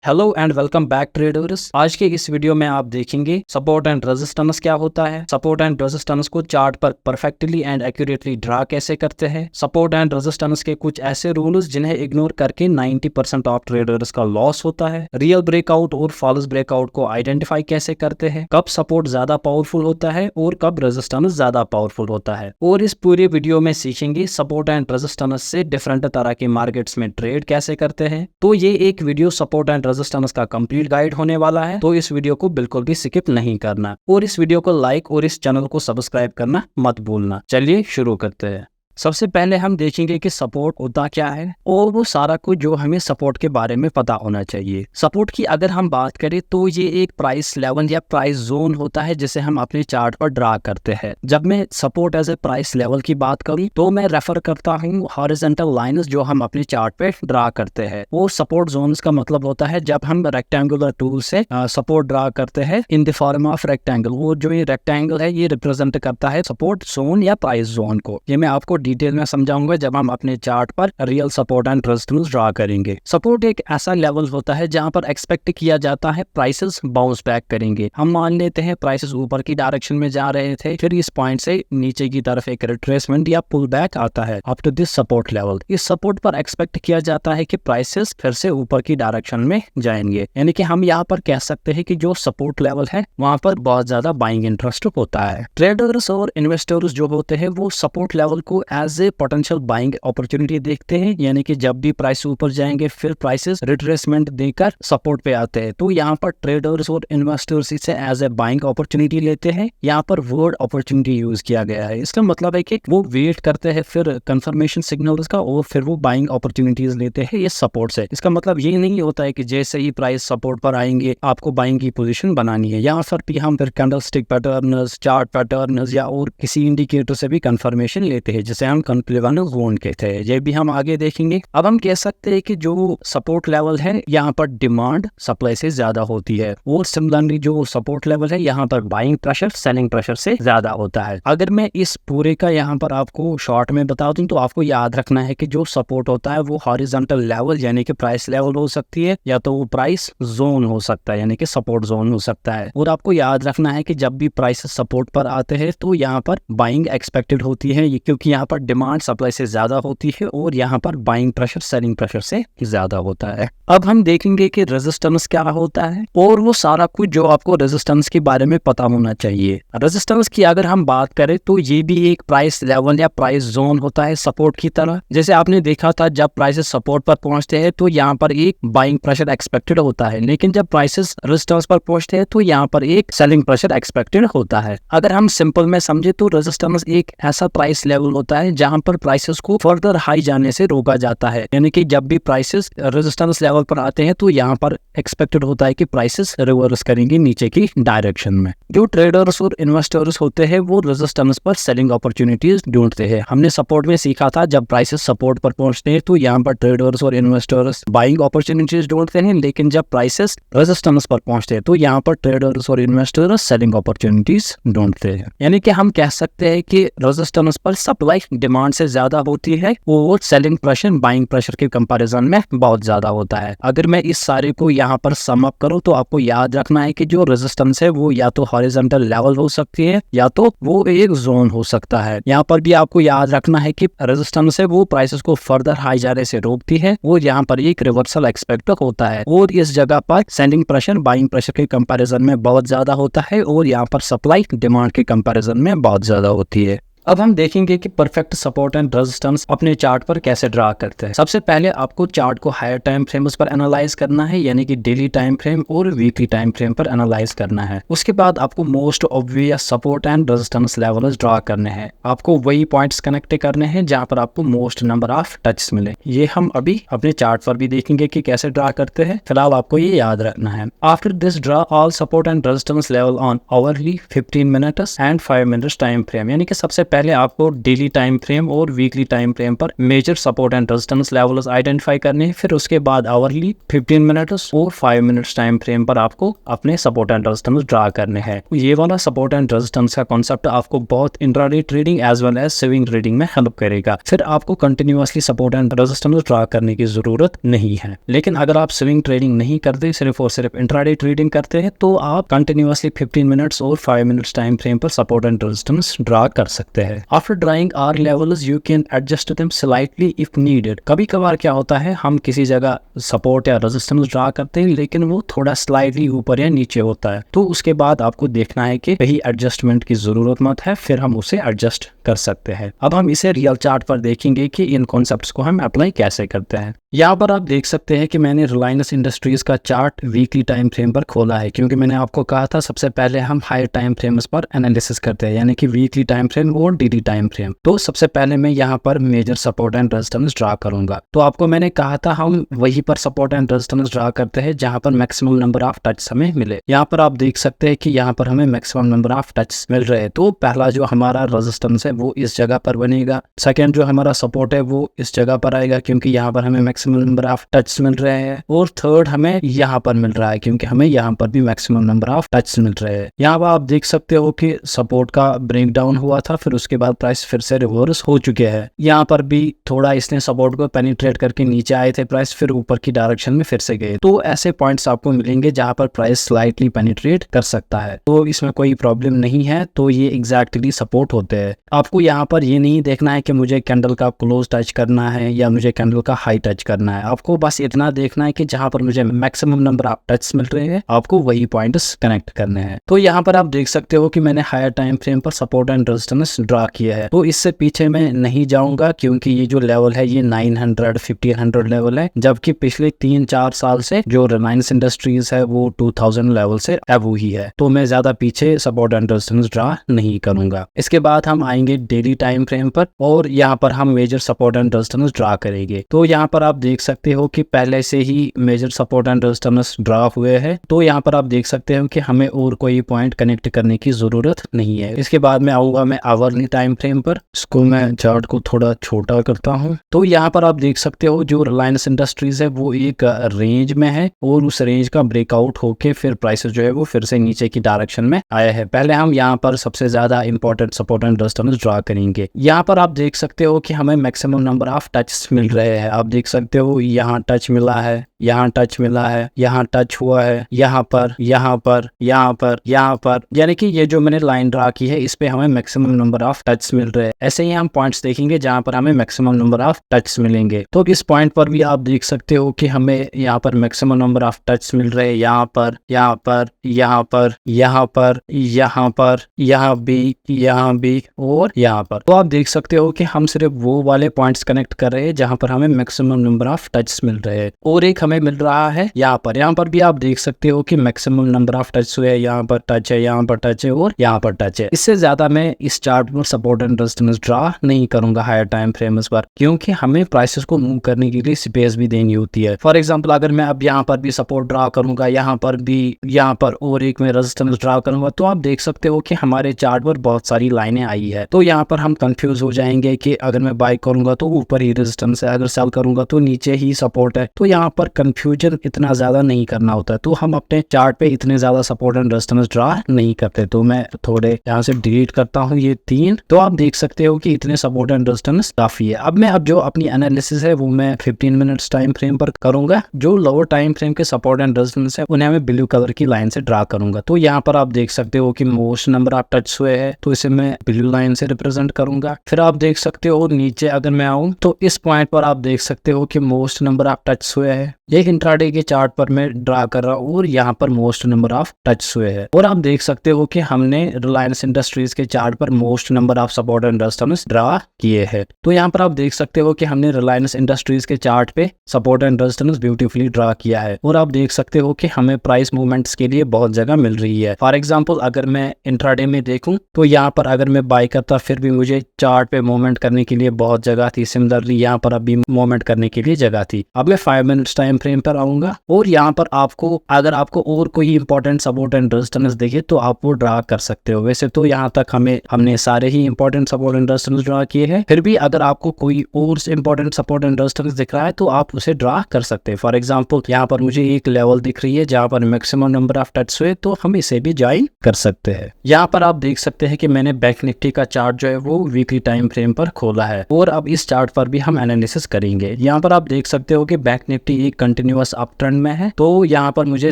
Hello and welcome back traders. आज के इस वीडियो में आप देखेंगे सपोर्ट एंड रेजिस्टेंस क्या होता है, सपोर्ट एंड रेजिस्टेंस को चार्ट पर परफेक्टली एंड एक्यूरेटली ड्रा कैसे करते हैं, सपोर्ट एंड रेजिस्टेंस के कुछ ऐसे रूल्स जिन्हें इग्नोर करके 90% ऑफ ट्रेडर्स का लॉस होता है, रियल ब्रेकआउट और फॉल्स ब्रेकआउट को आइडेंटिफाई कैसे करते हैं, कब सपोर्ट ज्यादा पावरफुल होता है और कब रेजिस्टेंस ज्यादा पावरफुल होता है। और इस पूरे वीडियो में सीखेंगे सपोर्ट एंड रेजिस्टेंस से डिफरेंट तरह के मार्केट्स में ट्रेड कैसे करते हैं। तो ये एक वीडियो सपोर्ट एंड रेजिस्टेंस का कंप्लीट गाइड होने वाला है, तो इस वीडियो को बिल्कुल भी स्किप नहीं करना और इस वीडियो को लाइक और इस चैनल को सब्सक्राइब करना मत भूलना। चलिए शुरू करते हैं। सबसे पहले हम देखेंगे कि सपोर्ट होता क्या है और वो सारा कुछ जो हमें सपोर्ट के बारे में पता होना चाहिए। सपोर्ट की अगर हम बात करें तो ये एक प्राइस लेवल या प्राइस जोन होता है जिसे हम अपने चार्ट पर ड्रा करते हैं। जब मैं support as a price level की बात करूं तो मैं रेफर करता हूं हॉरिजॉन्टल लाइंस जो हम अपने चार्ट पे ड्रा करते हैं। वो सपोर्ट जोन्स का मतलब होता है जब हम रेक्टेंगुलर टूल से सपोर्ट ड्रा करते हैं इन द फॉर्म ऑफ रेक्टेंगल। वो जो ये रेक्टेंगल है ये रिप्रेजेंट करता है सपोर्ट जोन या प्राइस जोन को। ये मैं आपको डिटेल में समझाऊंगा जब हम अपने चार्ट पर real support and resistance draw करेंगे। सपोर्ट एक ऐसा लेवल होता है जहां पर एक्सपेक्ट किया जाता है प्राइसेस बाउंस बैक करेंगे। हम मान लेते हैं प्राइसेस ऊपर की डायरेक्शन में जा रहे थे, फिर इस पॉइंट से नीचे की तरफ एक रिट्रेसमेंट या पुल बैक आता है up to this support level. इस सपोर्ट पर एक्सपेक्ट किया जाता है कि प्राइसेस फिर से ऊपर की डायरेक्शन में जाएंगे, यानी कि हम यहाँ पर कह सकते हैं कि जो सपोर्ट लेवल है वहां पर बहुत ज्यादा बाइंग इंटरेस्ट होता है। ट्रेडर्स और इन्वेस्टर्स जो होते हैं वो सपोर्ट लेवल को as a potential buying opportunity देखते हैं, यानी कि जब भी प्राइस ऊपर जाएंगे फिर प्राइसेस रिट्रेसमेंट देकर सपोर्ट पे आते हैं। तो यहाँ पर ट्रेडर्स और इन्वेस्टर्स इसे एज ए बाइंग अपॉर्चुनिटी लेते हैं। यहाँ पर वर्ड अपॉर्चुनिटी यूज किया गया है, इसका मतलब है कि वो वेट करते हैं फिर कंफर्मेशन सिग्नल्स का और फिर वो बाइंग अपॉर्चुनिटीज लेते हैं ये सपोर्ट से। इसका मतलब ये नहीं होता है कि जैसे ही प्राइस सपोर्ट पर आएंगे आपको बाइंग की पोजीशन बनानी है। यहाँ पर भी हम फिर कैंडलस्टिक पैटर्न्स, चार्ट पैटर्न्स या और किसी इंडिकेटर से भी कंफर्मेशन लेते हैं जिसे हम जोन के थे, ये भी हम आगे देखेंगे। अब हम कह सकते हैं कि जो सपोर्ट लेवल है यहाँ पर डिमांड सप्लाई से ज्यादा होती है और सिमिलरली जो सपोर्ट लेवल है यहाँ पर बाइंग प्रेशर सेलिंग प्रेशर से ज्यादा होता है। अगर मैं इस पूरे का यहाँ पर आपको शॉर्ट में बता दूं तो आपको याद रखना है कि जो सपोर्ट होता है वो हॉरिजॉन्टल लेवल यानी कि प्राइस लेवल हो सकती है या तो वो प्राइस जोन हो सकता है यानी कि सपोर्ट जोन हो सकता है। और आपको याद रखना है कि जब भी प्राइस सपोर्ट पर आते हैं तो यहाँ पर बाइंग एक्सपेक्टेड होती है क्योंकि यहाँ पर डिमांड सप्लाई से ज्यादा होती है और यहाँ पर बाइंग प्रेशर सेलिंग प्रेशर से ज्यादा होता है। अब हम देखेंगे कि रेजिस्टेंस क्या होता है और वो सारा कुछ जो आपको रेजिस्टेंस के बारे में पता होना चाहिए। रेजिस्टेंस की अगर हम बात करें तो ये भी एक प्राइस लेवल या प्राइस जोन होता है सपोर्ट की तरह। जैसे आपने देखा था जब प्राइसेस सपोर्ट पर पहुंचते हैं तो यहाँ पर एक बाइंग प्रेशर एक्सपेक्टेड होता है, लेकिन जब प्राइसेस रेजिस्टेंस पर पहुंचते हैं तो यहाँ पर एक सेलिंग प्रेशर एक्सपेक्टेड होता है। अगर हम सिंपल में समझे तो रेजिस्टेंस एक ऐसा प्राइस लेवल होता है जहाँ पर प्राइसेस को फर्दर हाई जाने से रोका जाता है, यानी कि जब भी प्राइसेस रेजिस्टेंस लेवल पर आते हैं तो यहाँ पर एक्सपेक्टेड होता है कि प्राइसेस रिवर्स करेंगे नीचे की डायरेक्शन में। जो ट्रेडर्स और इन्वेस्टर्स होते हैं वो रेजिस्टेंस पर सेलिंग अपॉर्चुनिटीज ढूंढते हैं। हमने सपोर्ट में सीखा था जब प्राइसेस सपोर्ट पर पहुंचते हैं तो यहाँ पर ट्रेडर्स और इन्वेस्टर्स बाइंग अपॉर्चुनिटीज ढूंढते हैं, लेकिन जब प्राइसेस रेजिस्टेंस पर पहुंचते हैं तो यहाँ पर ट्रेडर्स और इन्वेस्टर्स सेलिंग अपॉर्चुनिटीज ढूंढते हैं। यानी कि हम कह सकते हैं कि रेजिस्टेंस पर सप्लाई डिमांड से ज्यादा होती है और सेलिंग प्रेशर बाइंग प्रेशर के कंपैरिजन में बहुत ज्यादा होता है। अगर मैं इस सारे को यहाँ पर सम अप करूँ तो आपको याद रखना है कि जो रेजिस्टेंस है वो या तो हॉरिजॉन्टल लेवल हो सकती है या तो वो एक जोन हो सकता है। यहाँ पर भी आपको याद रखना है कि रेजिस्टेंस है वो प्राइसेस को फर्दर हाई जाने से रोकती है और यहाँ पर एक रिवर्सल एक्सपेक्ट होता है और इस जगह पर सेलिंग प्रेशर बाइंग प्रेशर के कंपैरिजन में बहुत ज्यादा होता है और यहाँ पर सप्लाई डिमांड के कंपैरिजन में बहुत ज्यादा होती है। अब हम देखेंगे कि परफेक्ट सपोर्ट एंड रेजिस्टेंस अपने चार्ट पर कैसे ड्रा करते हैं। सबसे पहले आपको चार्ट को हायर टाइम फ्रेम्स पर एनालाइज करना है, यानी कि डेली टाइम फ्रेम और वीकली टाइम फ्रेम पर एनालाइज करना है। उसके बाद आपको most obvious support and resistance levels draw करने हैं। आपको वही पॉइंट्स कनेक्ट करने हैं जहां पर आपको मोस्ट नंबर ऑफ टच मिले। ये हम अभी अपने चार्ट पर भी देखेंगे कि कैसे ड्रा करते हैं, फिलहाल आपको ये याद रखना है। After this draw all support and resistance level on hourly 15 minutes and 5 minutes time frame, यानी कि सबसे पहले आपको डेली टाइम फ्रेम और वीकली टाइम फ्रेम पर major support and resistance levels identify करने हैं। फिर उसके बाद आवरली 15 मिनट्स और 5 मिनट्स टाइम फ्रेम पर आपको अपने सपोर्ट एंड रेजिस्टेंस ड्रा करने हैं। ये वाला सपोर्ट एंड रेजिस्टेंस का कॉन्सेप्ट आपको बहुत intraday trading as well as swing trading में हेल्प करेगा। फिर आपको continuously support and resistance draw करने की जरूरत नहीं है। लेकिन अगर आप स्विंग ट्रेडिंग नहीं करते, सिर्फ और सिर्फ इंट्राडे ट्रेडिंग करते हैं, तो आप कंटिन्यूअसली 15 मिनट्स और 5 मिनट्स टाइम फ्रेम पर सपोर्ट एंड रेजिस्टेंस ड्रा कर सकते हैं। After drawing our levels you can adjust them slightly if needed. कभी कभार क्या होता है, हम किसी जगह सपोर्ट या रेजिस्टेंस ड्रा करते हैं लेकिन वो थोड़ा स्लाइटली ऊपर या नीचे होता है, तो उसके बाद आपको देखना है कि कहीं एडजस्टमेंट की जरूरत मत है, फिर हम उसे एडजस्ट कर सकते हैं। अब हम इसे रियल चार्ट पर देखेंगे कि इन कॉन्सेप्ट्स को हम अप्लाई कैसे करते हैं। यहाँ पर आप देख सकते हैं कि मैंने रिलायंस इंडस्ट्रीज का चार्ट वीकली टाइम फ्रेम पर खोला है, क्योंकि मैंने आपको कहा था सबसे पहले हम हाई टाइम फ्रेम्स पर एनालिसिस करते हैं, यानी कि वीकली टाइम फ्रेम और डेली टाइम फ्रेम। तो सबसे पहले मैं यहाँ पर major support and resistance draw करूंगा। तो आपको मैंने कहा था हम वहीं पर सपोर्ट एंड रेजिस्टेंस ड्रा करते हैं जहां पर मैक्सिमम नंबर ऑफ टच हमें मिले। यहाँ पर आप देख सकते हैं कि यहाँ पर हमें मैक्सिमम नंबर ऑफ टच मिल रहे हैं। तो पहला जो हमारा रेजिस्टेंस है वो इस जगह पर बनेगा, सेकेंड जो हमारा सपोर्ट है वो इस जगह पर आएगा क्योंकि यहाँ पर हमें मैक्सिमम नंबर ऑफ टच मिल रहे हैं, और थर्ड हमें यहाँ पर मिल रहा है क्योंकि हमें यहाँ पर भी मैक्सिमम नंबर ऑफ टच मिल रहे हैं। यहाँ पर आप देख सकते हो कि सपोर्ट का ब्रेक डाउन हुआ था, फिर उसके बाद प्राइस फिर से रिवर्स हो चुके हैं। यहाँ पर भी थोड़ा इसने सपोर्ट को पेनिट्रेट करके नीचे आए थे प्राइस, फिर ऊपर की डायरेक्शन में फिर से गए। तो ऐसे पॉइंट्स आपको मिलेंगे जहां पर प्राइस स्लाइटली पेनिट्रेट कर सकता है, तो इसमें कोई प्रॉब्लम नहीं है। तो ये एग्जैक्टली सपोर्ट होते हैं। आपको यहाँ पर ये नहीं देखना है कि मुझे कैंडल का क्लोज टच करना है या मुझे कैंडल का हाई टच करना है। आपको बस इतना देखना है कि जहां पर मुझे मैक्सिमम नंबर ऑफ टच मिल रहे हैं आपको वही पॉइंट्स कनेक्ट करने हैं। तो यहाँ पर आप देख सकते हो कि मैंने हायर टाइम फ्रेम पर सपोर्ट एंड रेजिस्टेंस ड्रा किया है। तो इससे पीछे मैं नहीं जाऊंगा क्योंकि ये जो लेवल है ये 900 1500 लेवल है, जबकि पिछले 3-4 साल से जो रिलायंस इंडस्ट्रीज है वो 2000 लेवल से अब ही है। तो मैं ज्यादा पीछे सपोर्ट एंड रेजिस्टेंस ड्रा नहीं करूंगा। इसके बाद हम आएंगे डेली टाइम फ्रेम पर और यहाँ पर हम major support and resistance draw करेंगे। तो यहाँ पर आप देख सकते हो कि पहले से ही major support and resistance draw हुए हैं। तो यहाँ पर आप देख सकते हो कि हमें और कोई पॉइंट कनेक्ट करने की जरूरत नहीं है। इसके बाद में आऊंगा मैं आवरली टाइम फ्रेम पर। इसको मैं चार्ट को थोड़ा छोटा करता हूँ। तो यहाँ पर आप देख सकते हो जो रिलायंस इंडस्ट्रीज है वो एक रेंज में है और उस रेंज का ब्रेकआउट होके फिर प्राइसेस जो है वो फिर से नीचे की डायरेक्शन में आया है। पहले हम यहाँ पर सबसे ज्यादा important support and resistance draw करेंगे। यहाँ पर आप देख सकते हो कि हमें मैक्सिमम नंबर ऑफ टच मिल रहे हैं। आप देख सकते हो यहाँ टच मिला है, यहाँ टच मिला है, यहाँ टच हुआ है, यहाँ पर, यहाँ पर, यहाँ पर, यहाँ पर, यानी कि ये जो मैंने लाइन ड्रा की है इस पे हमें मैक्सिमम नंबर ऑफ टच मिल रहे हैं। ऐसे ही हम पॉइंट्स देखेंगे जहाँ पर हमें मैक्सिमम नंबर ऑफ टच मिलेंगे। तो इस पॉइंट पर भी आप देख सकते हो कि हमें यहाँ पर मैक्सिमम नंबर ऑफ टच मिल रहे हैं, यहाँ पर, यहाँ पर, यहाँ पर, यहाँ पर, यहाँ पर, यहाँ भी और यहाँ पर। तो आप देख सकते हो कि हम सिर्फ वो वाले पॉइंट्स कनेक्ट कर रहे हैं जहाँ पर हमें मैक्सिमम नंबर ऑफ टच मिल रहे हैं। और एक हमें मिल रहा है यहाँ पर भी आप देख सकते हो कि मैक्सिमम नंबर ऑफ टच हुए, यहाँ पर टच है, यहाँ पर टच है और यहाँ पर टच है। इससे ज्यादा मैं इस चार्ट पर सपोर्ट एंड रेजिस्टेंस ड्रा नहीं करूंगा हायर टाइम फ्रेम्स पर, क्योंकि हमें प्राइसेस को मूव करने के लिए स्पेस भी देनी होती है। फॉर एग्जांपल अगर मैं अब यहाँ पर भी सपोर्ट ड्रा करूंगा, यहाँ पर भी, यहाँ पर और एक मैं रेजिस्टेंस ड्रा करूंगा, तो आप देख सकते हो कि हमारे चार्ट पर बहुत सारी लाइनें आई है। तो यहाँ पर हम कंफ्यूज हो जाएंगे कि अगर मैं बाय करूंगा तो ऊपर ही रेजिस्टेंस है, अगर सेल करूंगा तो नीचे ही सपोर्ट है। तो यहाँ पर कंफ्यूजन इतना ज्यादा नहीं करना होता, तो हम अपने चार्ट पे इतने ज्यादा सपोर्ट एंड रेजिस्टेंस ड्रा नहीं करते। तो मैं थोड़े यहाँ से डिलीट करता हूँ ये 3। तो आप देख सकते हो कि इतने सपोर्ट एंड रेजिस्टेंस काफी है। अब मैं जो अपनी एनालिसिस है वो मैं 15 मिनट्स टाइम फ्रेम पर करूंगा। जो लोअर टाइम फ्रेम के सपोर्ट एंड रेजिस्टेंस है उन्हें मैं ब्लू कलर की लाइन से ड्रा करूंगा। तो यहाँ पर आप देख सकते हो कि मोस्ट नंबर ऑफ टच हुए हैं, तो इसे मैं ब्लू लाइन से रिप्रेजेंट करूंगा। फिर आप देख सकते हो नीचे अगर मैं आऊं तो इस पॉइंट पर आप देख सकते हो कि मोस्ट नंबर ऑफ टच हुए हैं। ये इंट्राडे के चार्ट पर मैं ड्रा कर रहा हूँ और यहाँ पर मोस्ट नंबर ऑफ टच हुए हैं। और आप देख सकते हो कि हमने रिलायंस इंडस्ट्रीज के चार्ट पर most number of support and resistance draw किए हैं। तो यहाँ पर आप देख सकते हो कि हमने रिलायंस इंडस्ट्रीज के चार्ट पे support and resistance beautifully draw किया है। और आप देख सकते हो कि हमें प्राइस मूवमेंट्स के लिए बहुत जगह मिल रही है। फॉर एग्जाम्पल अगर मैं इंट्राडे में देखूं तो यहाँ पर अगर मैं बाय करता फिर भी मुझे चार्ट पे मूवमेंट करने के लिए बहुत जगह थी। सिमिलरली यहाँ पर अभी मूवमेंट करने के लिए जगह थी। अब मैं 5 मिनट्स टाइम टाइम फ्रेम पर आऊंगा और यहाँ पर आपको अगर आपको और कोई इंपॉर्टेंट सपोर्ट एंड रेजिस्टेंस देखे तो आप वो ड्रा कर सकते हो। वैसे तो यहाँ तक हमने सारे ही important support and resistance draw किए हैं, फिर भी अगर आपको कोई और इंपॉर्टेंट सपोर्ट एंड रेजिस्टेंस दिख रहा है तो आप उसे ड्रा कर सकते हैं। फॉर एग्जांपल यहाँ पर मुझे एक लेवल दिख रही है जहाँ पर मैक्सिमम नंबर ऑफ टच हुए, तो हम इसे भी ज्वाइन कर सकते हैं। यहाँ पर आप देख सकते हैं कि मैंने बैंक निफ्टी का चार्ट जो है वो वीकली टाइम फ्रेम पर खोला है और अब इस चार्ट पर भी हम एनालिसिस करेंगे। यहाँ पर आप देख सकते हो कि बैंक निफ्टी एक कंटिन्यूअस अप ट्रेंड में है, तो यहाँ पर मुझे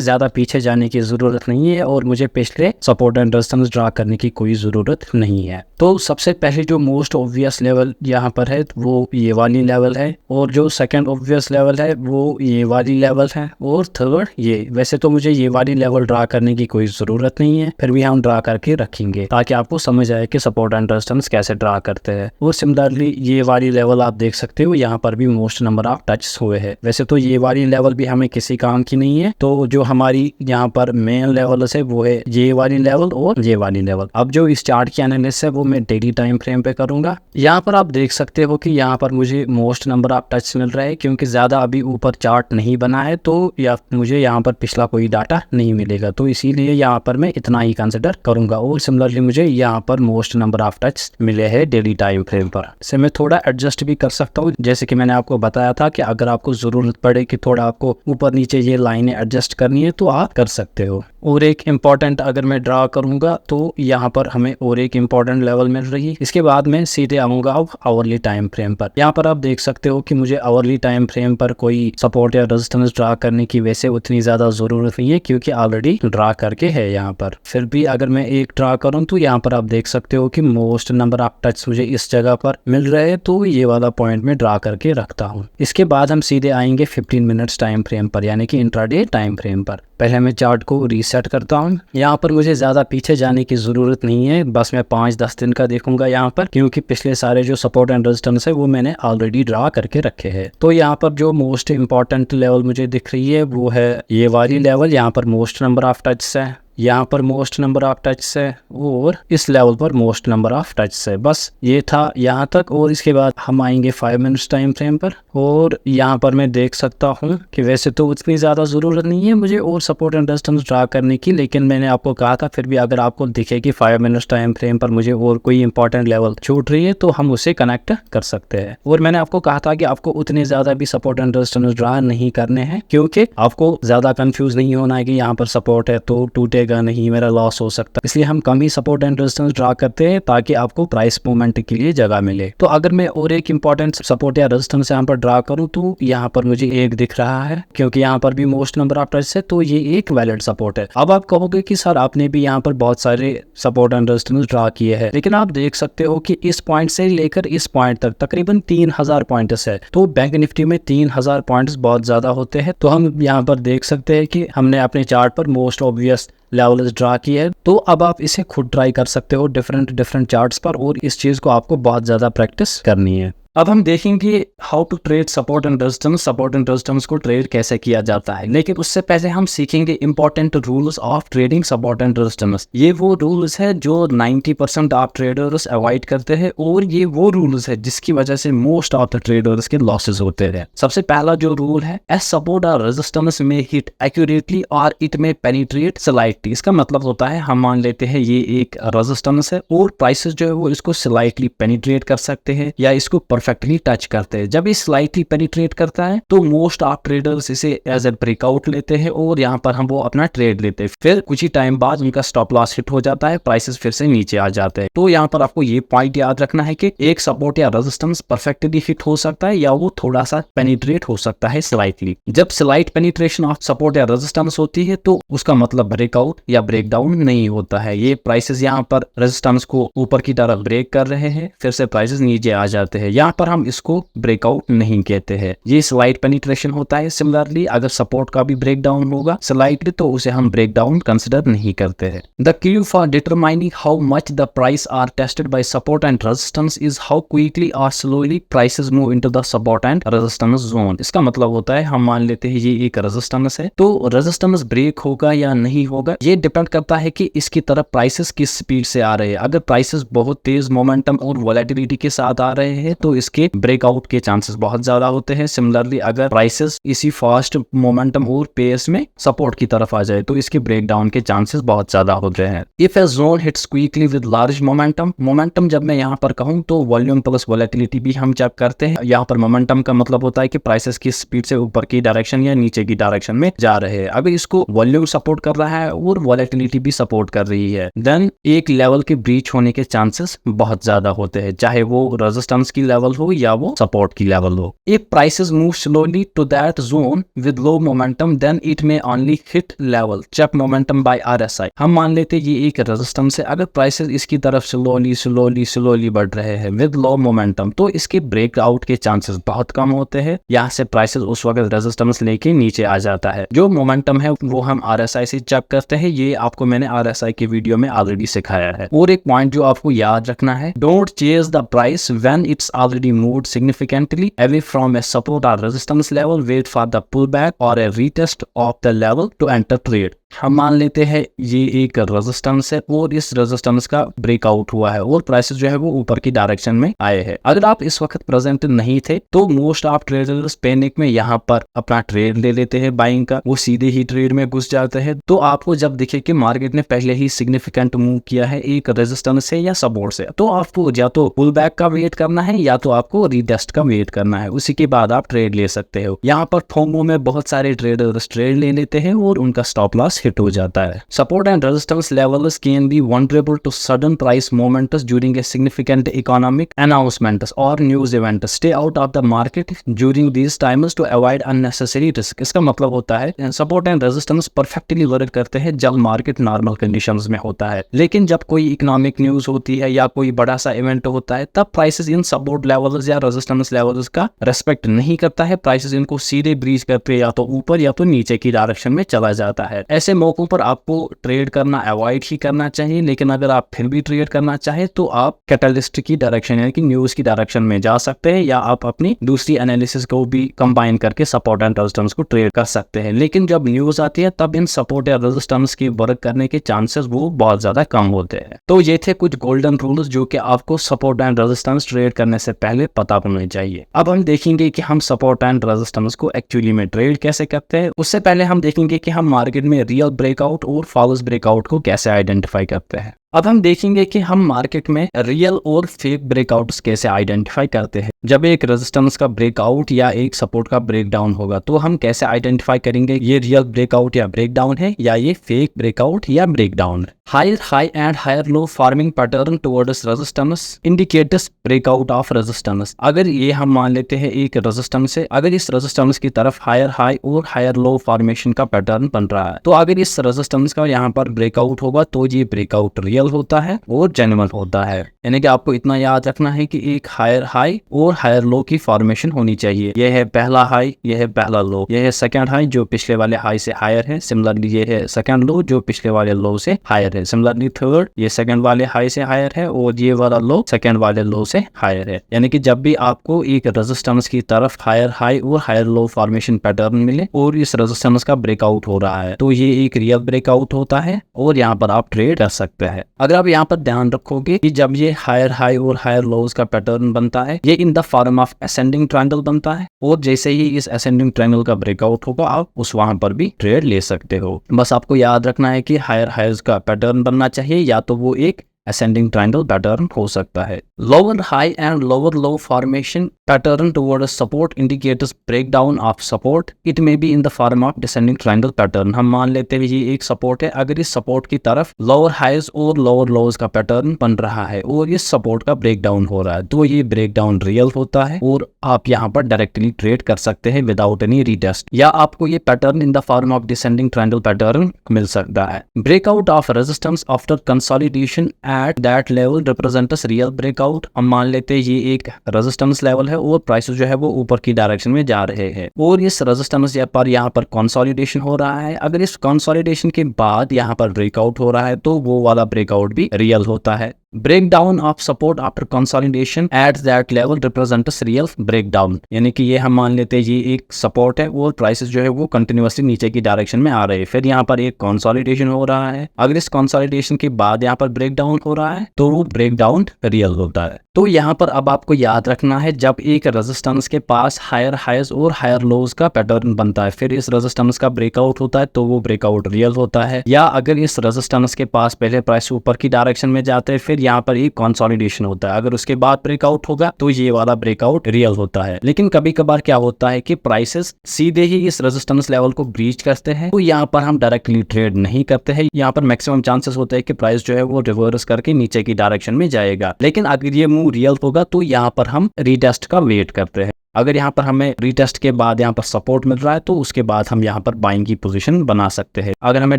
ज्यादा पीछे जाने की जरूरत नहीं है और मुझे पिछले सपोर्ट एंड रेजिस्टेंस ड्रा करने की कोई जरूरत नहीं है। तो सबसे पहले जो मोस्ट ऑब्वियस लेवल यहाँ पर है वो ये वाली लेवल है, और जो सेकंड ऑब्वियस लेवल है वो ये वाली लेवल है, और थर्ड ये। वैसे तो मुझे ये वाली लेवल ड्रा करने की कोई जरूरत नहीं है, फिर भी हम ड्रा करके रखेंगे ताकि आपको समझ आए कि सपोर्ट एंड रेजिस्टेंस कैसे ड्रा करते हैं। और सिमिलरली ये वाली लेवल आप देख सकते हो, यहाँ पर भी मोस्ट नंबर ऑफ टच हुए हैं। वैसे तो ये वाली लेवल भी हमें किसी काम की नहीं है, तो जो हमारी यहाँ पर मेन लेवल है वो है ये वाली लेवल और ये वाली लेवल। अब जो इस चार्ट की एनालिसिस है वो मैं डेली टाइम फ्रेम पे करूंगा। यहाँ पर आप देख सकते हो कि यहाँ पर मुझे मोस्ट नंबर ऑफ टच मिल रहा है, क्योंकि ज्यादा अभी ऊपर चार्ट नहीं बना है तो या मुझे यहाँ पर पिछला कोई डाटा नहीं मिलेगा, तो इसीलिए यहाँ पर मैं इतना ही कंसिडर करूंगा। और सिमिलरली मुझे यहाँ पर मोस्ट नंबर ऑफ टच मिले हैं डेली टाइम फ्रेम पर। इसे मैं थोड़ा एडजस्ट भी कर सकता हूँ, जैसे कि मैंने आपको बताया था कि अगर आपको जरूरत पड़े कि थोड़ा आपको ऊपर नीचे ये लाइनें एडजस्ट करनी है तो आप कर सकते हो। और एक इम्पॉर्टेंट अगर मैं ड्रा करूंगा तो यहाँ पर हमें और एक इम्पॉर्टेंट लेवल मिल रही है। इसके बाद मैं सीधे आऊंगा अब आवरली टाइम फ्रेम पर। यहाँ पर आप देख सकते हो कि मुझे आवरली टाइम फ्रेम पर कोई सपोर्ट या रेजिस्टेंस ड्रा करने की वैसे उतनी ज्यादा जरूरत नहीं है, क्योंकि ऑलरेडी ड्रा करके है यहाँ पर। फिर भी अगर मैं एक ड्रा करूँ तो यहाँ पर आप देख सकते हो कि मोस्ट नंबर ऑफ टच मुझे इस जगह पर मिल रहे हैं, तो ये वाला पॉइंट में ड्रा करके रखता हूँ। इसके बाद हम सीधे आएंगे 15 मिनट्स टाइम फ्रेम पर, यानी कि इंट्राडे टाइम फ्रेम पर। पहले मैं चार्ट को रीसेट करता हूँ। यहाँ पर मुझे ज्यादा पीछे जाने की जरूरत नहीं है, बस मैं 5-10 दिन का देखूंगा यहाँ पर, क्योंकि पिछले सारे जो सपोर्ट एंड रेजिस्टेंस है वो मैंने ऑलरेडी ड्रा करके रखे हैं। तो यहाँ पर जो मोस्ट इंपॉर्टेंट लेवल मुझे दिख रही है वो है ये वाली लेवल। यहाँ पर मोस्ट नंबर ऑफ टच है, यहाँ पर मोस्ट नंबर ऑफ टच है, और इस लेवल पर मोस्ट नंबर ऑफ टच है। बस ये था यहाँ तक। और इसके बाद हम आएंगे 5 मिनट्स टाइम फ्रेम पर, और यहाँ पर मैं देख सकता हूँ कि वैसे तो उतनी ज़्यादा ज़रूरत नहीं है मुझे और सपोर्ट एंड रेजिस्टेंस ड्रा करने की, लेकिन मैंने आपको कहा था फिर भी अगर आपको दिखे कि 5 मिनट्स टाइम फ्रेम पर मुझे और कोई इंपॉर्टेंट लेवल छूट रही है तो हम उसे कनेक्ट कर सकते हैं। और मैंने आपको कहा था कि आपको उतने ज़्यादा भी सपोर्ट एंड रेजिस्टेंस ड्रा नहीं करने हैं, क्योंकि आपको ज़्यादा कंफ्यूज नहीं होना है कि यहाँ पर सपोर्ट है तो टूटेगा नहीं, मेरा लॉस हो सकता है। इसलिए हम कम ही सपोर्ट एंड रेजिस्टेंस ड्रा करते हैं ताकि आपको प्राइस मूवमेंट के लिए जगह मिले। तो अगर मैं और एक इंपॉर्टेंट सपोर्ट या रेजिस्टेंस यहाँ पर ड्रा करूँ तो यहाँ पर मुझे एक दिख रहा है, क्योंकि यहाँ पर भी मोस्ट नंबर ऑफ टच है, तो ये एक वैलिड सपोर्ट है। अब आप कहोगे कि सर आपने भी यहाँ पर बहुत सारे सपोर्ट एंड रेजिस्टेंस ड्रा किए हैं, लेकिन आप देख सकते हो कि इस पॉइंट से लेकर इस पॉइंट तक तकरीबन 3000 पॉइंट्स है। तो बैंक निफ्टी में 3000 पॉइंट्स बहुत ज्यादा होते हैं। तो हम यहाँ पर देख सकते हैं कि हमने अपने चार्ट पर मोस्ट ऑब्वियस लेवल ड्रा की है। तो अब आप इसे खुद ट्राई कर सकते हो डिफरेंट चार्ट्स पर, और इस चीज को आपको बहुत ज्यादा प्रैक्टिस करनी है। अब हम देखेंगे how to trade support and resistance को ट्रेड कैसे किया जाता है, लेकिन उससे पहले हम सीखेंगे important rules of trading support and resistance. ये वो रूल्स है जो 90% ऑफ ट्रेडर्स अवॉइड करते हैं, और ये वो रूल्स है जिसकी वजह से मोस्ट ऑफ द ट्रेडर्स के लॉसेस होते हैं। सबसे पहला जो रूल है, एज सपोर्ट और रेजिस्टेंस में हिट एक्यूरेटली और इट में पेनिट्रेट स्लाइटली। इसका मतलब होता है हम मान लेते हैं ये एक रेजिस्टेंस है और प्राइसेस जो है वो इसको स्लाइटली पेनिट्रेट कर सकते हैं या इसको परफेक्टली टच करते हैं। जब ये स्लाइटली पेनिट्रेट करता है तो मोस्ट ऑफ ट्रेडर्स इसे एज ए ब्रेकआउट लेते हैं और यहाँ पर हम वो अपना ट्रेड लेते हैं। फिर कुछ ही टाइम बाद उनका स्टॉप लॉस हिट हो जाता है, प्राइसेस फिर से नीचे आ जाते हैं। तो यहाँ पर आपको ये पॉइंट याद रखना है कि एक सपोर्ट या रेजिस्टेंस परफेक्टली हिट हो सकता है या वो थोड़ा सा पेनिट्रेट हो सकता है स्लाइटली। जब स्लाइट पेनिट्रेशन ऑफ सपोर्ट या रेजिस्टेंस होती है तो उसका मतलब ब्रेकआउट या ब्रेकडाउन नहीं होता है। ये प्राइसेस यहाँ पर रेजिस्टेंस को ऊपर की तरफ ब्रेक कर रहे हैं, फिर से प्राइसेस नीचे आ जाते हैं। यहाँ पर हम इसको ब्रेकआउट नहीं कहते हैं, ये स्लाइट पेनिट्रेशन होता है। सिमिलरली अगर सपोर्ट का भी ब्रेकडाउन होगा स्लाइटली तो उसे हम ब्रेकडाउन कंसिडर नहीं करते हैं। The key for determining how much the price are tested by support and resistance is how quickly or slowly prices move into the support and resistance zone. इसका मतलब होता है हम मान लेते हैं ये एक रेजिस्टेंस है, तो रेजिस्टेंस ब्रेक होगा या नहीं होगा ये डिपेंड करता है कि इसकी तरफ प्राइसेस किस स्पीड से आ रहे हैं। अगर प्राइसेस बहुत तेज मोमेंटम और वोलेटिलिटी के साथ आ रहे हैं तो इसके ब्रेकआउट के चांसेस बहुत ज्यादा होते हैं। सिमिलरली अगर प्राइसेस इसी फास्ट मोमेंटम और पेस में सपोर्ट की तरफ आ जाए तो इसके ब्रेकडाउन के चांसेस बहुत ज्यादा होते हैं। If A zone hits quickly with large momentum जब मैं यहाँ पर कहूँ तो वॉल्यूम प्लस वोलेटिलिटी भी हम चेक करते हैं। यहाँ पर मोमेंटम का मतलब होता है कि प्राइसेस की स्पीड से ऊपर की डायरेक्शन या नीचे की डायरेक्शन में जा रहे हैं। अभी इसको वॉल्यूम सपोर्ट कर रहा है और वोलेटिलिटी भी सपोर्ट कर रही है, देन एक लेवल के ब्रीच होने के चांसेस बहुत ज्यादा होते हैं, चाहे वो रेजिस्टेंस की लेवल हो या वो सपोर्ट की लेवल हो। If prices move slowly to that zone with low momentum then it may only hit level check momentum by RSI। हम मान लेते ये एक रेजिस्टेंस है, अगर प्राइसेस इसकी तरफ स्लोली बढ़ रहे हैं विद लो मोमेंटम तो इसके ब्रेकआउट के चांसेस बहुत कम होते हैं। यहाँ से प्राइसेस उस वक्त रेजिस्टेंस लेके नीचे आ जाता है। जो मोमेंटम है वो हम RSI से चेक करते हैं, ये आपको मैंने RSI के वीडियो में ऑलरेडी सिखाया है। और एक पॉइंट जो आपको याद रखना है, don't chase the price when it's already moved significantly away from a support or resistance level, wait for the pull back or a retest of the level to enter trade. हम मान लेते हैं ये एक रेजिस्टेंस है और इस resistance का ब्रेकआउट हुआ है और प्राइसेस जो है वो ऊपर की डायरेक्शन में आए हैं। अगर आप इस वक्त प्रेजेंट नहीं थे तो मोस्ट ऑफ ट्रेडर्स पैनिक में यहाँ पर अपना ट्रेड ले लेते हैं बाइंग का, वो सीधे ही ट्रेड में घुस जाते हैं। तो आपको जब दिखे कि मार्केट ने पहले ही सिग्निफिकेंट मूव किया है एक रेजिस्टेंस से या सपोर्ट से, तो आपको या तो पुल बैक का वेट करना है या तो आपको रीटेस्ट का वेट करना है, उसी के बाद आप ट्रेड ले सकते हो। यहाँ पर फोमो में बहुत सारे ट्रेडर्स ट्रेड ले लेते हैं और उनका स्टॉप लॉस हिट हो जाता है। Support and resistance levels can be vulnerable to sudden price moments during a significant economic announcements or news events. Stay out of the market during these times to avoid unnecessary risk. इसका मतलब होता है support and resistance perfectly work करते हैं जब market normal conditions में होता है, लेकिन जब कोई इकोनॉमिक न्यूज होती है या कोई बड़ा सा इवेंट होता है तब प्राइसेस इन सपोर्ट लेवल्स या रेजिस्टेंस लेवल्स का रेस्पेक्ट नहीं करता है। प्राइसेस इनको सीधे ब्रीच करके या तो ऊपर या तो नीचे की डायरेक्शन में चला जाता है। ऐसे मौकों पर आपको ट्रेड करना अवॉइड ही करना चाहिए, लेकिन अगर आप फिर भी ट्रेड करना चाहे तो आप कैटलिस्ट की डायरेक्शन यानी कि न्यूज की डायरेक्शन में जा सकते हैं या आप अपनी दूसरी एनालिसिस को भी कंबाइन करके सपोर्ट एंड रेजिस्टेंस को ट्रेड कर सकते हैं। लेकिन जब न्यूज आती है तब इन सपोर्ट या रेजिस्टेंस की वर्क करने के चांसेस वो बहुत ज्यादा कम होते हैं। तो ये थे कुछ गोल्डन रूल्स जो कि आपको सपोर्ट एंड रेजिस्टेंस ट्रेड करने से पहले पता होने चाहिए। अब हम देखेंगे कि हम सपोर्ट एंड रेजिस्टेंस को एक्चुअली में ट्रेड कैसे करते हैं। उससे पहले हम देखेंगे कि हम मार्केट में रियल ब्रेकआउट और फॉल्स ब्रेकआउट को कैसे आइडेंटिफाई करते हैं। अब हम देखेंगे कि हम मार्केट में रियल और फेक ब्रेकआउट्स कैसे आइडेंटिफाई करते हैं। जब एक रेजिस्टेंस का ब्रेकआउट या एक सपोर्ट का ब्रेकडाउन होगा तो हम कैसे आइडेंटिफाई करेंगे ये रियल ब्रेकआउट या ब्रेकडाउन है या ये फेक ब्रेकआउट या ब्रेकडाउन है। Higher high and higher low forming pattern towards resistance indicates breakout of resistance. अगर ये हम मान लेते हैं एक रेजिस्टेंस है, अगर इस रेजिस्टेंस की तरफ हायर हाई और हायर लो फॉर्मेशन का पैटर्न बन रहा है तो अगर इस रेजिस्टेंस का यहाँ पर ब्रेकआउट होगा तो ये ब्रेकआउट रियल होता है और जेन्युइन होता है। यानी कि आपको इतना याद रखना है कि एक हायर हाई और हायर लो की फॉर्मेशन होनी चाहिए। यह है पहला हाई, यह है पहला लो, यह है सेकंड हाई जो पिछले वाले हाई से हायर है। सिमिलरली ये है सेकंड लो जो पिछले वाले लो से हायर है। सिमिलरली थर्ड ये सेकंड वाले हाई से हायर है और ये वाला लो सेकंड वाले लो से हायर है। यानी कि जब भी आपको एक रेजिस्टेंस की तरफ हायर हाई और हायर लो फॉर्मेशन पैटर्न मिले और इस रेजिस्टेंस का ब्रेकआउट हो रहा है तो ये एक रियल ब्रेकआउट होता है और यहाँ पर आप ट्रेड कर सकते हैं। अगर आप यहाँ पर ध्यान रखोगे कि जब ये हायर हाई और हायर लोज का पैटर्न बनता है ये इन the form of ascending triangle बनता है और जैसे ही इस असेंडिंग ट्रायंगल का ब्रेकआउट होगा आप उस वहां पर भी ट्रेड ले सकते हो। बस आपको याद रखना है कि हायर हाइज का पैटर्न बनना चाहिए या तो वो एक असेंडिंग ट्रायंगल पैटर्न हो सकता है। Lower high and lower low formation pattern toward support indicators breakdown of support. It may be in the form of descending triangle pattern. हम मान लेते हैं ये एक सपोर्ट है, अगर इस सपोर्ट की तरफ लोअर हाइज और लोअर लोज का पैटर्न बन रहा है और इस सपोर्ट का ब्रेकडाउन हो रहा है तो ये ब्रेकडाउन रियल होता है और आप यहाँ पर डायरेक्टली ट्रेड कर सकते हैं विदाउट एनी रीटेस्ट, या आपको ये pattern in the form of descending triangle pattern मिल सकता है। Breakout of resistance after consolidation at that level represents real breakout. हम मान लेते हैं ये एक रेजिस्टेंस लेवल है और प्राइसेस जो है वो ऊपर की डायरेक्शन में जा रहे हैं और इस रेजिस्टेंस पर यहाँ पर कंसोलिडेशन हो रहा है। अगर इस कंसोलिडेशन के बाद यहाँ पर ब्रेकआउट हो रहा है तो वो वाला ब्रेकआउट भी रियल होता है। Breakdown of support after consolidation at that level represents real breakdown. यानी कि ये हम मान लेते हैं ये एक सपोर्ट है और प्राइसेस जो है वो कंटिन्यूअसली नीचे की डायरेक्शन में आ रहे हैं, फिर यहाँ पर एक कंसोलिडेशन हो रहा है। अगर इस कंसोलिडेशन के बाद यहाँ पर ब्रेकडाउन हो रहा है तो वो ब्रेकडाउन रियल होता है। तो यहाँ पर अब आपको याद रखना है, जब एक रेजिस्टेंस के पास हायर हाइज और हायर लोज का पैटर्न बनता है, फिर इस रेजिस्टेंस का ब्रेकआउट होता है, तो वो ब्रेकआउट रियल होता है। या अगर इस रेजिस्टेंस के पास पहले प्राइस ऊपर की डायरेक्शन में जाते हैं, फिर यहाँ पर एक कंसोलिडेशन होता है, अगर उसके बाद ब्रेकआउट होगा तो ये वाला ब्रेकआउट रियल होता है। लेकिन कभी कभार क्या होता है कि प्राइसेस सीधे ही इस रेजिस्टेंस लेवल को ब्रीच करते हैं, तो यहाँ पर हम डायरेक्टली ट्रेड नहीं करते हैं। यहाँ पर मैक्सिमम चांसेस होते हैं कि प्राइस जो है वो रिवर्स करके नीचे की डायरेक्शन में जाएगा। लेकिन अगर ये मूव रियल होगा तो यहाँ पर हम रीटेस्ट का वेट करते हैं। अगर यहाँ पर हमें रीटेस्ट के बाद यहाँ पर सपोर्ट मिल रहा है तो उसके बाद हम यहाँ पर बाइंग की पोजीशन बना सकते हैं। अगर हमें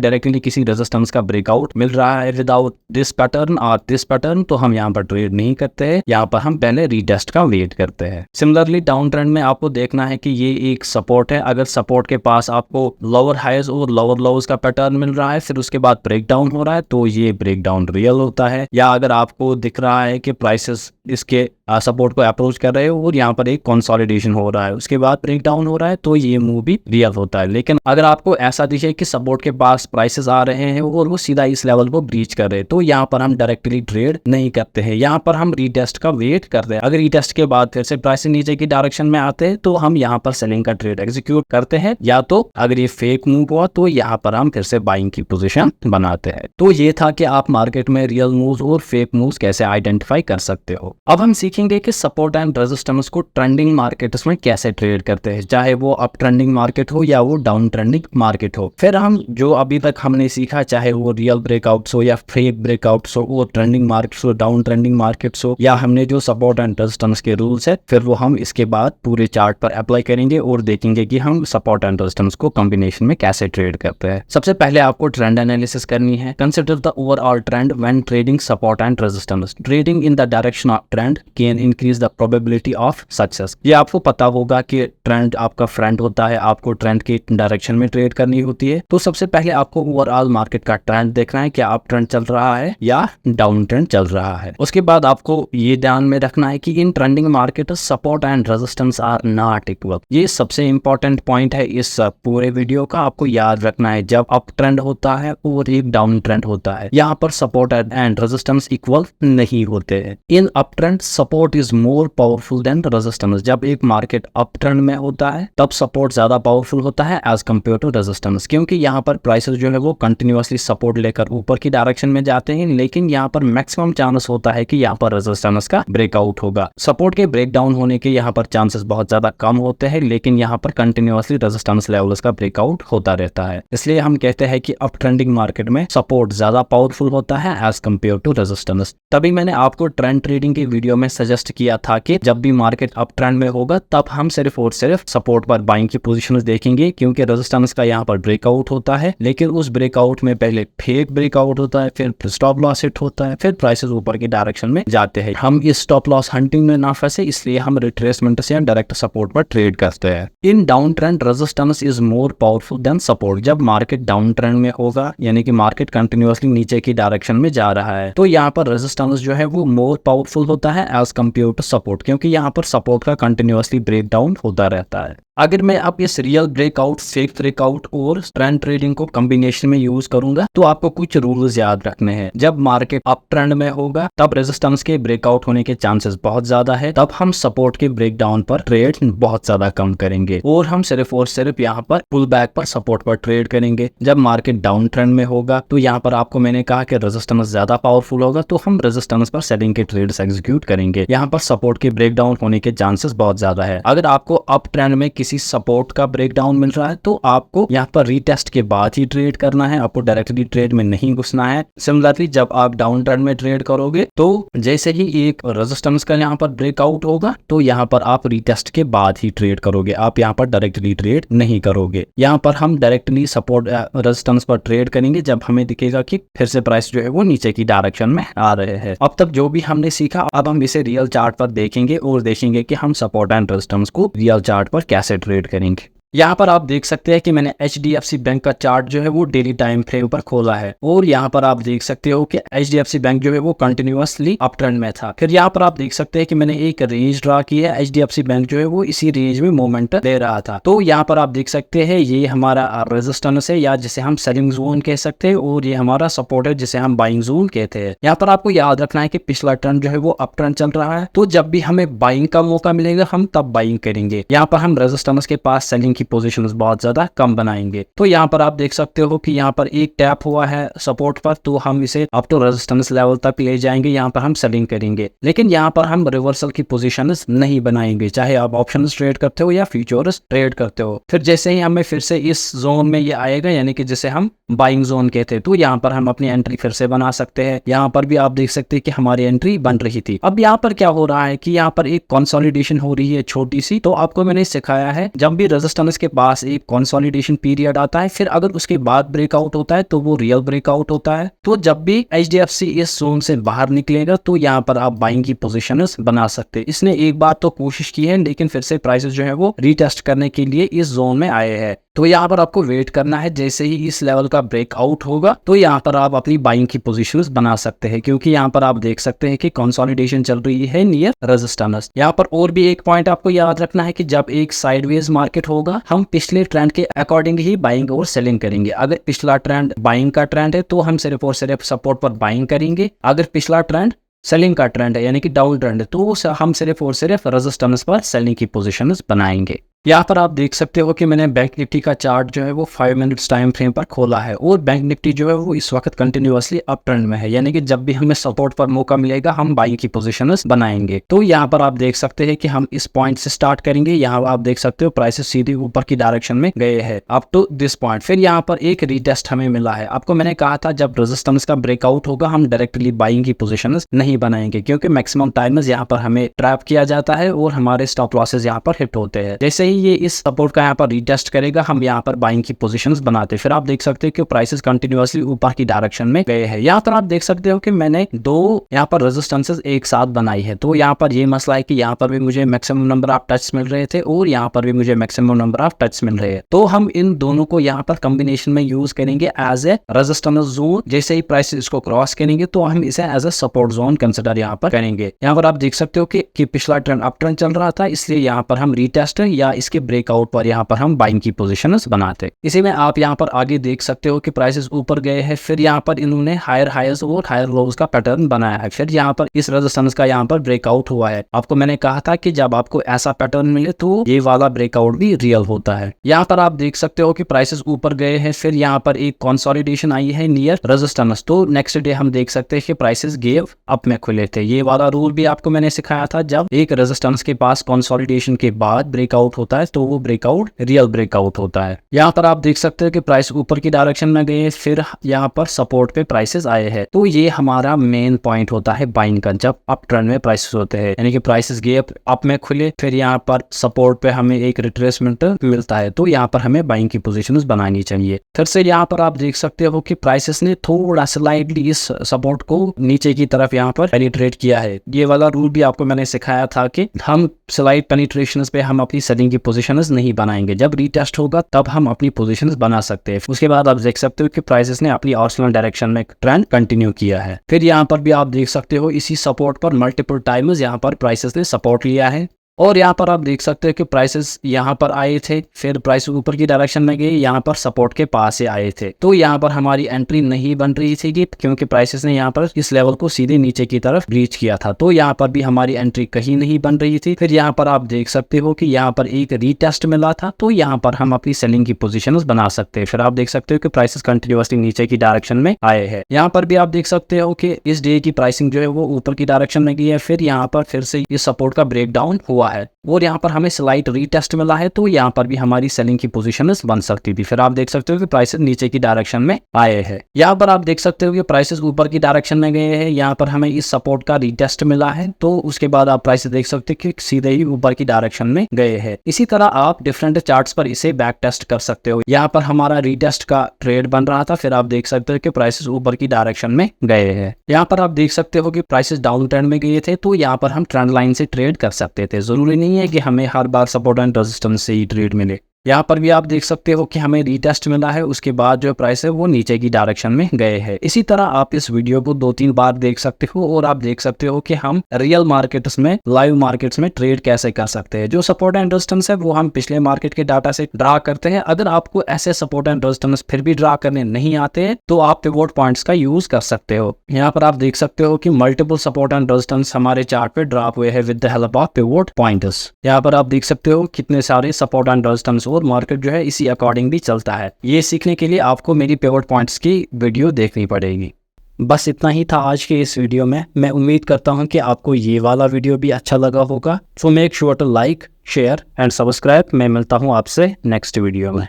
डायरेक्टली किसी रेजिस्टेंस का ब्रेकआउट मिल रहा है विदाउट दिस पैटर्न और दिस पैटर्न, तो हम यहाँ पर ट्रेड नहीं करते हैं, यहाँ पर हम पहले रीटेस्ट का वेट करते हैं। सिमिलरली डाउन ट्रेंड में आपको देखना है कि ये एक सपोर्ट है, अगर सपोर्ट के पास आपको लोअर हाइज और लोअर लोज का पैटर्न मिल रहा है, फिर उसके बाद ब्रेक डाउन हो रहा है, तो ये ब्रेक डाउन रियल होता है। या अगर आपको दिख रहा है कि प्राइसेस इसके सपोर्ट को अप्रोच कर रहे हो और यहाँ पर एक कंसोलिडेशन हो रहा है, उसके बाद ब्रेक डाउन हो रहा है, तो ये मूव भी रियल होता है। लेकिन अगर आपको ऐसा दिखे कि सपोर्ट के पास प्राइसेस आ रहे हैं और वो सीधा इस लेवल को ब्रीच कर रहे हैं, तो यहाँ पर हम डायरेक्टली ट्रेड नहीं करते हैं, यहाँ पर हम रीटेस्ट का वेट करते हैं। अगर रीटेस्ट के बाद फिर से प्राइसेस नीचे की डायरेक्शन में आते हैं, तो हम यहाँ पर सेलिंग का ट्रेड एग्जीक्यूट करते हैं, या तो अगर ये फेक मूव हुआ तो यहाँ पर हम फिर से बाइंग की पोजीशन बनाते हैं। तो ये था कि आप मार्केट में रियल मूव्स और फेक मूव्स कैसे आइडेंटिफाई कर सकते हो। अब हम सीखेंगे कि सपोर्ट एंड रेजिस्टेंस को ट्रेंडिंग मार्केट्स में कैसे ट्रेड करते हैं, चाहे वो अप ट्रेंडिंग मार्केट हो या वो डाउन ट्रेंडिंग मार्केट हो। फिर हम जो अभी तक हमने सीखा, चाहे वो रियल ब्रेकआउट्स हो या फेक ब्रेकआउट्स हो, वो ट्रेंडिंग मार्केट्स हो, डाउन ट्रेंडिंग मार्केट्स हो, या हमने जो सपोर्ट एंड रेजिस्टेंस के रूल्स है, फिर वो हम इसके बाद पूरे चार्ट पर अप्लाई करेंगे और देखेंगे कि हम सपोर्ट एंड रेजिस्टेंस को कॉम्बिनेशन में कैसे ट्रेड करते हैं। सबसे पहले आपको ट्रेंड एनालिसिस करनी है। Consider the overall trend when trading support and resistance. Trading in the direction of trend can increase the probability of success. ये आपको पता होगा कि ट्रेंड आपका फ्रेंड होता है, आपको ट्रेंड की डायरेक्शन में ट्रेड करनी होती है। तो सबसे पहले आपको ओवरऑल मार्केट का ट्रेंड देखना है, क्या अप ट्रेंड चल रहा है या डाउन ट्रेंड चल रहा है। उसके बाद आपको ये ध्यान में रखना है कि in trending market support and resistance are not equal. ये सबसे इंपॉर्टेंट पॉइंट है इस पूरे वीडियो का, आपको याद रखना है। जब अप ट्रेंड होता है और एक डाउन ट्रेंड होता है, यहाँ पर सपोर्ट एंड रेजिस्टेंस इक्वल नहीं होते हैं। In up trend support is more powerful then resistance. जब एक मार्केट अप ट्रेंड में होता है तब सपोर्ट ज्यादा पावरफुल होता है एज कम्पेयर टू रेजिस्टेंस, क्योंकि यहाँ पर प्राइसेस जो है वो कंटिन्यूअसली सपोर्ट लेकर ऊपर की डायरेक्शन में जाते हैं, लेकिन यहाँ पर मैक्सिमम चांस होता है कि यहाँ पर रेजिस्टेंस का ब्रेकआउट होगा। सपोर्ट के ब्रेक डाउन होने के यहाँ पर चांसेस बहुत ज्यादा कम होते हैं, लेकिन यहाँ पर कंटिन्यूअसली रेजिस्टेंस लेवल्स का ब्रेकआउट होता रहता है। इसलिए हम कहते हैं कि अप ट्रेंडिंग मार्केट में सपोर्ट ज्यादा पावरफुल होता है एज कम्पेयर टू रेजिस्टेंस। तभी मैंने आपको ट्रेंड ट्रेडिंग के वीडियो में सजेस्ट किया था कि जब भी मार्केट अप ट्रेंड में होगा तब हम सिर्फ और सिर्फ सपोर्ट पर बाइंग की पोजीशंस देखेंगे, क्योंकि रेजिस्टेंस का यहाँ पर ब्रेकआउट होता है, लेकिन उस ब्रेकआउट में पहले फेक ब्रेकआउट होता है, फिर स्टॉप लॉस हिट होता है, फिर प्राइसेस ऊपर की डायरेक्शन में जाते हैं। हम इस स्टॉप लॉस हंटिंग में ना फंसे, इसलिए हम रिट्रेसमेंट से डायरेक्ट सपोर्ट पर ट्रेड करते हैं। In down trend resistance is more powerful than support. जब मार्केट डाउन ट्रेंड में होगा, यानी कि मार्केट कंटिन्यूअसली नीचे की डायरेक्शन में जा रहा है, तो यहाँ पर रेजिस्टेंस जो है वो मोर पावरफुल होता है एज कम्पेयर टू सपोर्ट, क्योंकि यहाँ पर सपोर्ट का कंटिन्यूअसली ब्रेक डाउन होता रहता है। अगर मैं अब इस रियल ब्रेकआउट, फेक ब्रेकआउट और ट्रेंड ट्रेडिंग को कॉम्बिनेशन में यूज करूंगा, तो आपको कुछ रूल्स याद रखने हैं। जब मार्केट अप ट्रेंड में होगा तब रेजिस्टेंस के ब्रेकआउट होने के चांसेस बहुत ज्यादा है, तब हम सपोर्ट के ब्रेक डाउन पर ट्रेड बहुत ज्यादा कम करेंगे और हम सिर्फ और सिर्फ यहाँ पर पुल बैक पर सपोर्ट पर ट्रेड करेंगे। जब मार्केट डाउन ट्रेंड में होगा तो यहाँ पर आपको मैंने कहा कि रेजिस्टेंस ज्यादा पावरफुल होगा, तो हम रेजिस्टेंस पर सेलिंग के ट्रेड्स एग्जीक्यूट करेंगे। यहाँ पर सपोर्ट के ब्रेक डाउन होने के चांसेस बहुत ज्यादा है। अगर आपको अप ट्रेंड में किसी सपोर्ट का ब्रेकडाउन मिल रहा है तो आपको यहाँ पर रीटेस्ट के बाद ही ट्रेड करना है, आपको डायरेक्टली ट्रेड में नहीं घुसना है। सिमिलरली जब आप डाउन ट्रेंड में ट्रेड करोगे तो जैसे ही एक रेजिस्टेंस का यहाँ पर ब्रेकआउट होगा तो यहाँ पर आप रीटेस्ट के बाद ही ट्रेड करोगे, आप यहाँ पर डायरेक्टली ट्रेड नहीं करोगे। यहाँ पर हम डायरेक्टली सपोर्ट रेजिस्टेंस पर ट्रेड करेंगे जब हमें दिखेगा कि फिर से प्राइस जो है वो नीचे की डायरेक्शन में आ रहे हैं। अब तक जो भी हमने सीखा, अब हम इसे रियल चार्ट पर देखेंगे और देखेंगे कि हम सपोर्ट एंड रेजिस्टेंस को रियल चार्ट पर कैसे ट्रेड करेंगे। यहाँ पर आप देख सकते हैं कि मैंने HDFC बैंक का चार्ट जो है वो डेली टाइम फ्रेम पर खोला है और यहाँ पर आप देख सकते हो कि HDFC बैंक जो है वो कंटिन्यूअसली अप ट्रेंड में था। फिर यहाँ पर आप देख सकते हैं कि मैंने एक रेंज ड्रा की है, HDFC बैंक जो है वो इसी रेंज में मूवमेंट दे रहा था। तो यहाँ पर आप देख सकते हैं ये हमारा रेजिस्टेंस है या जिसे हम सेलिंग जोन कह सकते हैं और ये हमारा सपोर्ट है जिसे हम बाइंग जोन कहते हैं। यहाँ पर आपको याद रखना है कि पिछला ट्रेंड जो है वो अप ट्रेंड चल रहा है, तो जब भी हमें बाइंग का मौका मिलेगा हम तब बाइंग करेंगे। यहाँ पर हम रेजिस्टेंस के पास सेलिंग की पोजीशंस बहुत ज्यादा कम बनाएंगे। तो यहाँ पर आप देख सकते हो कि यहाँ पर एक टैप हुआ है सपोर्ट पर, तो हम इसे अप टू रेजिस्टेंस लेवल तक ले जाएंगे, यहाँ पर हम सेलिंग करेंगे। लेकिन यहाँ पर हम रिवर्सल की पोजीशंस नहीं बनाएंगे, चाहे आप ऑप्शंस ट्रेड करते हो या फ्यूचर्स ट्रेड करते हो। फिर जैसे ही हमें फिर से इस जोन में ये आएगा यानी कि जिसे हम बाइंग जोन कहते हैं, तो यहाँ पर हम अपनी एंट्री फिर से बना सकते हैं। यहाँ पर भी आप देख सकते हैं कि हमारी एंट्री बन रही थी। अब यहाँ पर क्या हो रहा है कि यहाँ पर एक कंसोलिडेशन हो रही है छोटी सी। तो आपको मैंने सिखाया है जब भी रेजिस्टेंस के पास एक कंसोलिडेशन पीरियड आता है, फिर अगर उसके बाद ब्रेकआउट होता है तो वो रियल ब्रेकआउट होता है। तो जब भी HDFC इस जोन से बाहर निकलेगा तो यहाँ पर आप बाइंग की पोजीशंस बना सकते हैं। इसने एक बार तो कोशिश की है लेकिन फिर से प्राइसेस जो है वो रीटेस्ट करने के लिए इस जोन में आए हैं। तो यहाँ पर आपको वेट करना है, जैसे ही इस लेवल का ब्रेकआउट होगा तो यहाँ पर आप अपनी बाइंग की पोजीशंस बना सकते हैं, क्योंकि यहाँ पर आप देख सकते हैं कि कंसोलिडेशन चल रही है नियर रेजिस्टेंस। यहाँ पर और भी एक पॉइंट आपको याद रखना है कि जब एक साइडवेज मार्केट होगा हम पिछले ट्रेंड के अकॉर्डिंग ही बाइंग और सेलिंग करेंगे। अगर पिछला ट्रेंड बाइंग का ट्रेंड है तो हम सिर्फ और सिर्फ सपोर्ट पर बाइंग करेंगे। अगर पिछला ट्रेंड सेलिंग का ट्रेंड है यानी कि डाउन ट्रेंड है तो हम सिर्फ और सिर्फ रेजिस्टेंस पर सेलिंग की पोजीशंस बनाएंगे। यहाँ पर आप देख सकते हो कि मैंने बैंक निफ्टी का चार्ट जो है वो 5 मिनट्स टाइम फ्रेम पर खोला है और बैंक निफ्टी जो है वो इस वक्त कंटिन्यूअसली अप ट्रेंड में है, यानी कि जब भी हमें सपोर्ट पर मौका मिलेगा हम बाइंग की पोजीशंस बनाएंगे। तो यहाँ पर आप देख सकते हैं कि हम इस पॉइंट से स्टार्ट करेंगे। यहाँ आप देख सकते हो प्राइसेस सीधे ऊपर की डायरेक्शन में गए हैं अप टू दिस पॉइंट। फिर यहाँ पर एक रीटेस्ट हमें मिला है। आपको मैंने कहा था जब रेजिस्टेंस का ब्रेकआउट होगा हम डायरेक्टली बाइंग की पोजीशंस नहीं बनाएंगे, क्योंकि मैक्सिमम टाइम्स यहाँ पर हमें ट्रैप किया जाता है और हमारे स्टॉप लॉसेस यहाँ पर हिट होते हैं। जैसे ही ये इस सपोर्ट का यहाँ पर रीटेस्ट करेगा हम यहाँ पर बाइंग की पोजीशंस बनाते। फिर आप देख सकते हो कि प्राइसेस कंटिन्यूअसली ऊपर की डायरेक्शन में गए हैं। यहाँ पर आप देख सकते हो कि मैंने दो यहाँ पर रेजिस्टेंसेस एक साथ बनाई है। तो यहाँ पर ये मसला है कि यहाँ पर भी मुझे मैक्सिमम नंबर ऑफ टच मिल रहे थे और यहाँ पर भी मुझे मैक्सिमम नंबर ऑफ टच मिल रहे हैं। तो हम इन दोनों को यहाँ पर कॉम्बिनेशन में यूज करेंगे एज ए रेजिस्टेंस जोन। जैसे ही प्राइस इसको क्रॉस करेंगे तो हम इसे as a support zone consider यहाँ पर करेंगे। यहाँ पर आप देख सकते हो कि पिछला ट्रेंड अप ट्रेंड चल रहा था, इसलिए यहाँ पर हम रीटेस्ट या इसके ब्रेकआउट पर यहाँ पर हम बाइंग की पोजीशंस बनाते। इसी में आप यहाँ पर आगे देख सकते हो कि प्राइसेस ऊपर गए हैं, फिर यहाँ पर इन्होंने हायर हाइज और हायर लोज का पैटर्न बनाया है। फिर यहाँ पर इस रेजिस्टेंस का यहाँ पर ब्रेकआउट हुआ है। आपको मैंने कहा था कि जब आपको ऐसा पैटर्न मिले तो ये वाला ब्रेकआउट भी रियल होता है। यहाँ पर आप देख सकते हो कि प्राइसेस ऊपर गए हैं, फिर यहाँ पर एक कंसोलिडेशन आई है नियर रेजिस्टेंस। तो नेक्स्ट डे हम देख सकते हैं कि प्राइसेस गेव अप में खुले थे। ये वाला रूल भी आपको मैंने सिखाया था, जब एक रेजिस्टेंस के पास कंसोलिडेशन के बाद ब्रेकआउट होता है तो वो ब्रेकआउट रियल ब्रेकआउट होता है। यहाँ पर आप देख सकते हैं कि प्राइस ऊपर की डायरेक्शन में गए, फिर यहाँ पर सपोर्ट पे प्राइसेस आए हैं। तो ये हमारा मेन पॉइंट होता है बाइंग का, जब अप ट्रेंड में प्राइसेस होते हैं यानी कि प्राइसेस गैप अप में खुले, फिर यहाँ पर सपोर्ट पे हमें एक रिट्रेसमेंट मिलता है, तो यहाँ पर हमें बाइंग की पोजीशंस बनानी चाहिए। फिर से यहाँ पर आप देख सकते हो कि प्राइसेस ने थोड़ा स्लाइडली इस सपोर्ट को नीचे की तरफ यहाँ पर पेनिट्रेट किया है। ये वाला रूल भी आपको मैंने सिखाया था कि हम स्लाइड पेनिट्रेशंस पे हम अपनी सेलिंग की पोजीशंस नहीं बनाएंगे, जब रीटेस्ट होगा तब हम अपनी पोजीशंस बना सकते हैं। उसके बाद आप देख सकते हो कि प्राइसेस ने अपनी ऑर्सनल डायरेक्शन में ट्रेंड कंटिन्यू किया है। फिर यहाँ पर भी आप देख सकते हो इसी सपोर्ट पर मल्टीपल टाइम्स यहाँ पर प्राइसेस ने सपोर्ट लिया है और यहाँ पर आप देख सकते हैं कि प्राइसेस यहाँ पर आए थे, फिर प्राइस ऊपर की डायरेक्शन में गए, यहाँ पर सपोर्ट के पास से आए थे। तो यहाँ पर हमारी एंट्री नहीं बन रही थी क्योंकि प्राइसेस ने यहाँ पर इस लेवल को सीधे नीचे की तरफ ब्रीच किया था। तो यहाँ पर भी हमारी एंट्री कहीं नहीं बन रही थी। फिर यहाँ पर आप देख सकते हो कि यहाँ पर एक रीटेस्ट मिला था, तो यहाँ पर हम अपनी सेलिंग की पोजीशंस बना सकते हैं। फिर आप देख सकते हो कि प्राइसेस कंटिन्यूअसली नीचे की डायरेक्शन में आए हैं। यहाँ पर भी आप देख सकते हो कि इस डे की प्राइसिंग जो है वो ऊपर की डायरेक्शन में गई है, फिर यहाँ पर फिर से इस सपोर्ट का ब्रेक डाउन हुआ है और यहाँ पर हमें स्लाइट रीटेस्ट मिला है, तो यहाँ पर भी हमारी सेलिंग की पोजीशंस बन सकती थी। फिर आप देख सकते हो कि प्राइसेस नीचे की डायरेक्शन में आए हैं। यहाँ पर आप देख सकते हो कि प्राइसेस ऊपर की डायरेक्शन में गए हैं, यहाँ पर हमें इस सपोर्ट का रीटेस्ट मिला है, तो उसके बाद आप प्राइसेस देख सकते हो कि सीधे ही ऊपर की डायरेक्शन में गए हैं। इसी तरह आप डिफरेंट चार्ट्स पर इसे बैक टेस्ट कर सकते हो। यहाँ पर हमारा रीटेस्ट का ट्रेड बन रहा था, फिर आप देख सकते हो कि प्राइसेस ऊपर की डायरेक्शन में गए हैं। यहाँ पर आप देख सकते हो कि प्राइसेस डाउन ट्रेंड में गए थे, तो यहाँ पर हम ट्रेंड लाइन से ट्रेड कर सकते थे। जरूरी नहीं है कि हमें हर बार सपोर्ट एंड रेजिस्टेंस से ही ट्रेड मिले। यहाँ पर भी आप देख सकते हो कि हमें रीटेस्ट मिला है, उसके बाद जो प्राइस है वो नीचे की डायरेक्शन में गए हैं। इसी तरह आप इस वीडियो को 2-3 बार देख सकते हो और आप देख सकते हो कि हम रियल मार्केट्स में, लाइव मार्केट्स में ट्रेड कैसे कर सकते हैं। जो सपोर्ट एंड रेजिस्टेंस है वो हम पिछले मार्केट के डाटा से ड्रा करते हैं। अगर आपको ऐसे सपोर्ट एंड रेजिस्टेंस फिर भी ड्रा करने नहीं आते हैं तो आप पिवोट पॉइंट्स का यूज कर सकते हो। यहाँ पर आप देख सकते हो कि मल्टीपल सपोर्ट एंड रेजिस्टेंस हमारे चार्ट पे ड्रॉप हुए हैं with the help of pivot points. यहाँ पर आप देख सकते हो कितने सारे सपोर्ट एंड रेजिस्टेंस और मार्केट जो है इसी अकॉर्डिंगली चलता है। ये सीखने के लिए आपको मेरी पिवोट पॉइंट्स की वीडियो देखनी पड़ेगी। बस इतना ही था आज के इस वीडियो में। मैं उम्मीद करता हूं कि आपको ये वाला वीडियो भी अच्छा लगा होगा। So make sure to like, share and subscribe. मैं मिलता हूं आपसे नेक्स्ट वीडियो में।